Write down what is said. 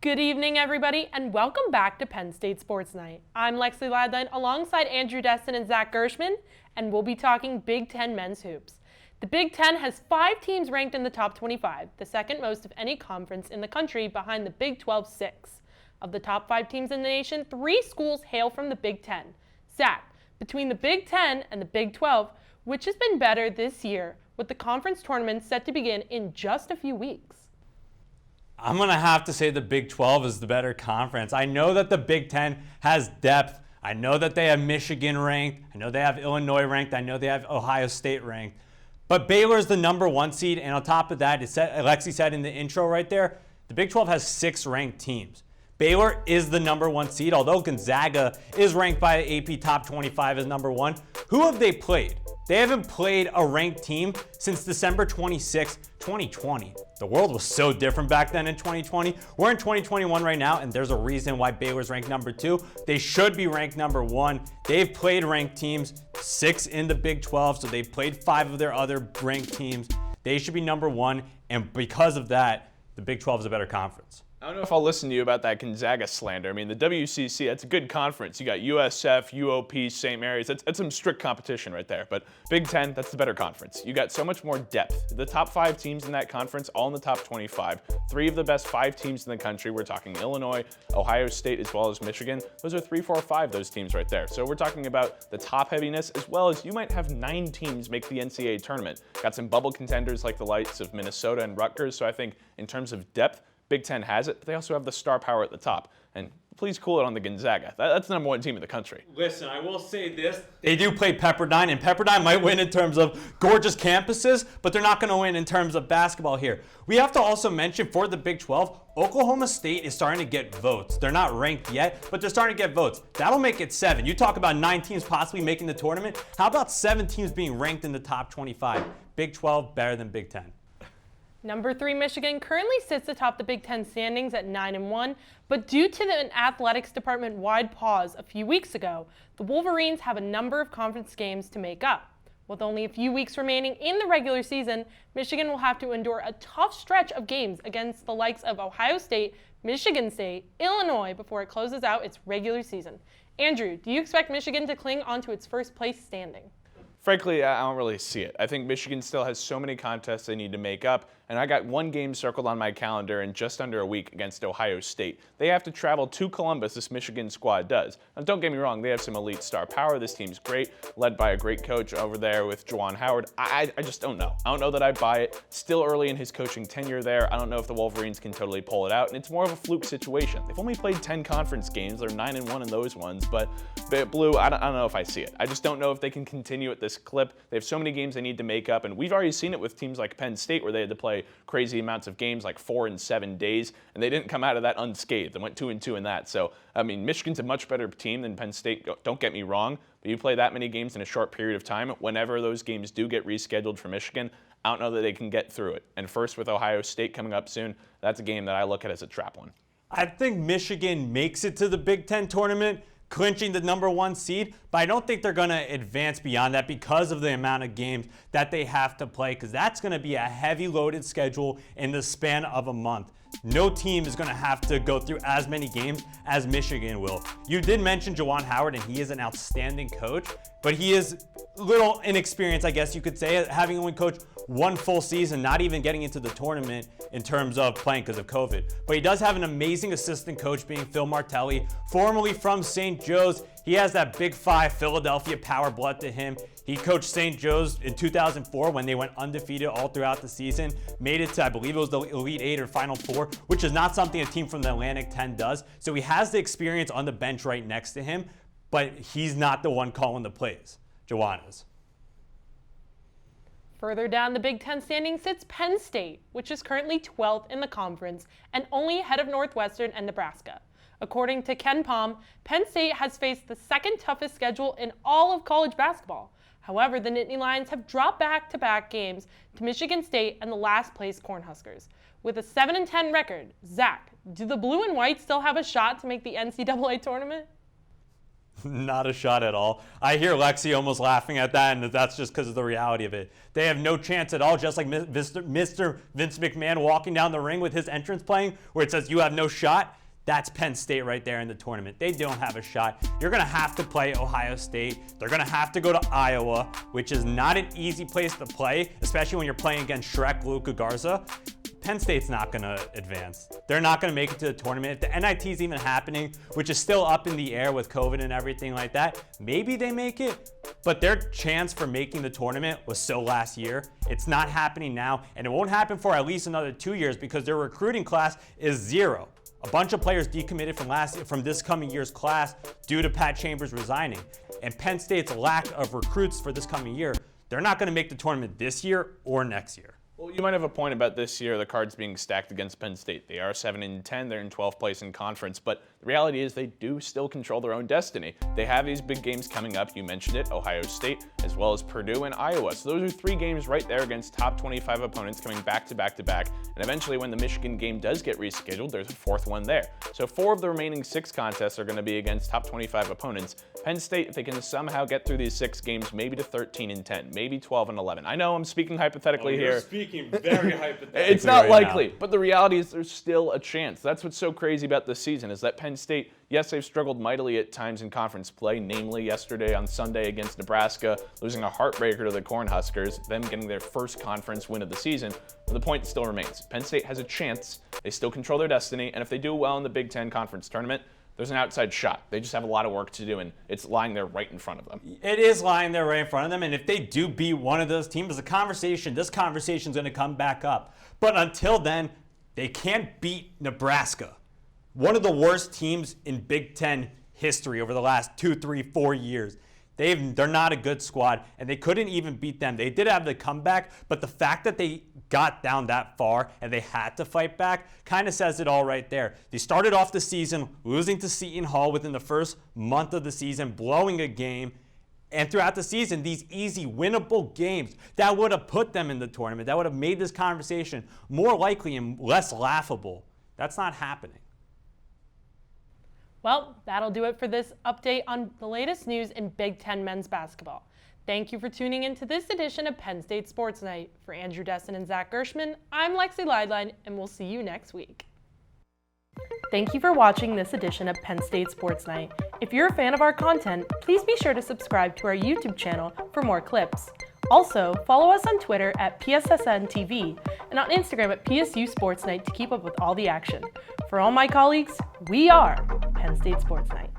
Good evening, everybody, and welcome back to Penn State Sports Night. I'm Lexy Leidlein alongside Andrew Destin and Zach Gershman, and we'll be talking Big Ten men's hoops. The Big Ten has 5 teams ranked in the top 25, the second most of any conference in the country behind the Big 12's 6. Of the top 5 teams in the nation, 3 schools hail from the Big Ten. Zach, between the Big Ten and the Big 12, which has been better this year, with the conference tournament set to begin in just a few weeks? I'm going to have to say the Big 12 is the better conference. I know that the Big 10 has depth. I know that they have Michigan ranked. I know they have Illinois ranked. I know they have Ohio State ranked. But Baylor's the number 1 seed, and on top of that, Lexy said in the intro right there, the Big 12 has 6 ranked teams. Baylor is the number 1 seed, although Gonzaga is ranked by AP Top 25 as number 1. Who have they played? They haven't played a ranked team since December 26, 2020. The world was so different back then in 2020. We're in 2021 right now, and there's a reason why Baylor's ranked number 2. They should be ranked number 1. They've played ranked teams, 6 in the Big 12, so they've played 5 of their other ranked teams. They should be number 1, and because of that, the Big 12 is a better conference. I don't know if I'll listen to you about that Gonzaga slander. I mean, the WCC, that's a good conference. You got USF, UOP, St. Mary's. That's some strict competition right there. But Big Ten, that's the better conference. You got so much more depth. The top 5 teams in that conference, all in the top 25. 3 of the best 5 teams in the country. We're talking Illinois, Ohio State, as well as Michigan. Those are 3, 4, 5, those teams right there. So we're talking about the top heaviness, as well as you might have 9 teams make the NCAA tournament. Got some bubble contenders like the likes of Minnesota and Rutgers. So I think in terms of depth, Big Ten has it, but they also have the star power at the top. And please cool it on the Gonzaga. That's the number 1 team in the country. Listen, I will say this. They do play Pepperdine, and Pepperdine might win in terms of gorgeous campuses, but they're not going to win in terms of basketball here. We have to also mention for the Big 12, Oklahoma State is starting to get votes. They're not ranked yet, but they're starting to get votes. That'll make it 7. You talk about 9 teams possibly making the tournament. How about 7 teams being ranked in the top 25? Big 12 better than Big 10. Number 3, Michigan currently sits atop the Big Ten standings at 9-1, but due to an athletics department-wide pause a few weeks ago, the Wolverines have a number of conference games to make up. With only a few weeks remaining in the regular season, Michigan will have to endure a tough stretch of games against the likes of Ohio State, Michigan State, Illinois before it closes out its regular season. Andrew, do you expect Michigan to cling onto its first place standing? Frankly, I don't really see it. I think Michigan still has so many contests they need to make up, and I got 1 game circled on my calendar in just under a week against Ohio State. They have to travel to Columbus, this Michigan squad does. Now, don't get me wrong, they have some elite star power. This team's great, led by a great coach over there with Juwan Howard. I just don't know. I don't know that I buy it. Still early in his coaching tenure there. I don't know if the Wolverines can totally pull it out, and it's more of a fluke situation. They've only played 10 conference games. They're 9-1 in those ones, but Blue, I don't know if I see it. I just don't know if they can continue at this clip. They have so many games they need to make up, and we've already seen it with teams like Penn State where they had to play crazy amounts of games, like 4 and 7 days, and they didn't come out of that unscathed. They went 2-2 in that. So, I mean, Michigan's a much better team than Penn State, don't get me wrong, but you play that many games in a short period of time, whenever those games do get rescheduled for Michigan, I don't know that they can get through it. And first with Ohio State coming up soon, that's a game that I look at as a trap one. I think Michigan makes it to the Big Ten tournament, clinching the number 1 seed, but I don't think they're going to advance beyond that because of the amount of games that they have to play, because that's going to be a heavy loaded schedule in the span of a month. No team is going to have to go through as many games as Michigan will. You did mention Juwan Howard, and he is an outstanding coach, but he is a little inexperienced, I guess you could say, having only coached 1 full season, not even getting into the tournament in terms of playing because of COVID. But he does have an amazing assistant coach being Phil Martelli, formerly from St. Joe's. He has that Big 5 Philadelphia power blood to him. He coached St. Joe's in 2004 when they went undefeated all throughout the season, made it to, I believe it was the Elite 8 or Final 4, which is not something a team from the Atlantic 10 does. So he has the experience on the bench right next to him, but he's not the one calling the plays. Juwan is. Further down the Big Ten standings sits Penn State, which is currently 12th in the conference and only ahead of Northwestern and Nebraska. According to Ken Pom, Penn State has faced the second toughest schedule in all of college basketball. However, the Nittany Lions have dropped back-to-back games to Michigan State and the last-place Cornhuskers. With a 7-10 record, Zach, do the blue and white still have a shot to make the NCAA tournament? Not a shot at all. I hear Lexy almost laughing at that, and that's just because of the reality of it. They have no chance at all, just like Mr. Vince McMahon walking down the ring with his entrance playing, where it says you have no shot. That's Penn State right there in the tournament. They don't have a shot. You're going to have to play Ohio State. They're going to have to go to Iowa, which is not an easy place to play, especially when you're playing against Shrek Luka Garza. Penn State's not going to advance. They're not going to make it to the tournament. If the NIT is even happening, which is still up in the air with COVID and everything like that, maybe they make it. But their chance for making the tournament was so last year. It's not happening now, and it won't happen for at least another 2 years because their recruiting class is zero. A bunch of players decommitted from this coming year's class due to Pat Chambers resigning. And Penn State's lack of recruits for this coming year, they're not going to make the tournament this year or next year. Well, you might have a point about this year, the cards being stacked against Penn State. They are 7-10, they're in 12th place in conference, but the reality is they do still control their own destiny. They have these big games coming up, you mentioned it, Ohio State, as well as Purdue and Iowa. So those are 3 games right there against top 25 opponents coming back to back to back. And eventually when the Michigan game does get rescheduled, there's a 4th one there. So 4 of the remaining 6 contests are going to be against top 25 opponents. Penn State, if they can somehow get through these 6 games, maybe to 13-10, maybe 12-11. I know I'm speaking hypothetically here. Very hypothetically. It's not likely, but the reality is there's still a chance. That's what's so crazy about this season is that Penn State, yes, they've struggled mightily at times in conference play, namely yesterday on Sunday against Nebraska, losing a heartbreaker to the Cornhuskers, them getting their first conference win of the season. But the point still remains. Penn State has a chance. They still control their destiny, and if they do well in the Big Ten Conference tournament, there's an outside shot. They just have a lot of work to do, and it's lying there right in front of them. It is lying there right in front of them, and if they do beat one of those teams, this conversation is going to come back up. But until then, they can't beat Nebraska, one of the worst teams in Big Ten history over the last 2, 3, 4 years. They're not a good squad, and they couldn't even beat them. They did have the comeback, but the fact that they got down that far and they had to fight back kind of says it all right there. They started off the season losing to Seton Hall within the first month of the season, blowing a game, and throughout the season, these easy, winnable games that would have put them in the tournament, that would have made this conversation more likely and less laughable. That's not happening. Well, that'll do it for this update on the latest news in Big Ten men's basketball. Thank you for tuning in to this edition of Penn State Sports Night. For Andrew Destin and Zach Gershman, I'm Lexy Leidlein, and we'll see you next week. Thank you for watching this edition of Penn State Sports Night. If you're a fan of our content, please be sure to subscribe to our YouTube channel for more clips. Also, follow us on Twitter at PSSN TV and on Instagram at PSU Sports Night to keep up with all the action. For all my colleagues, we are Penn State Sports Night.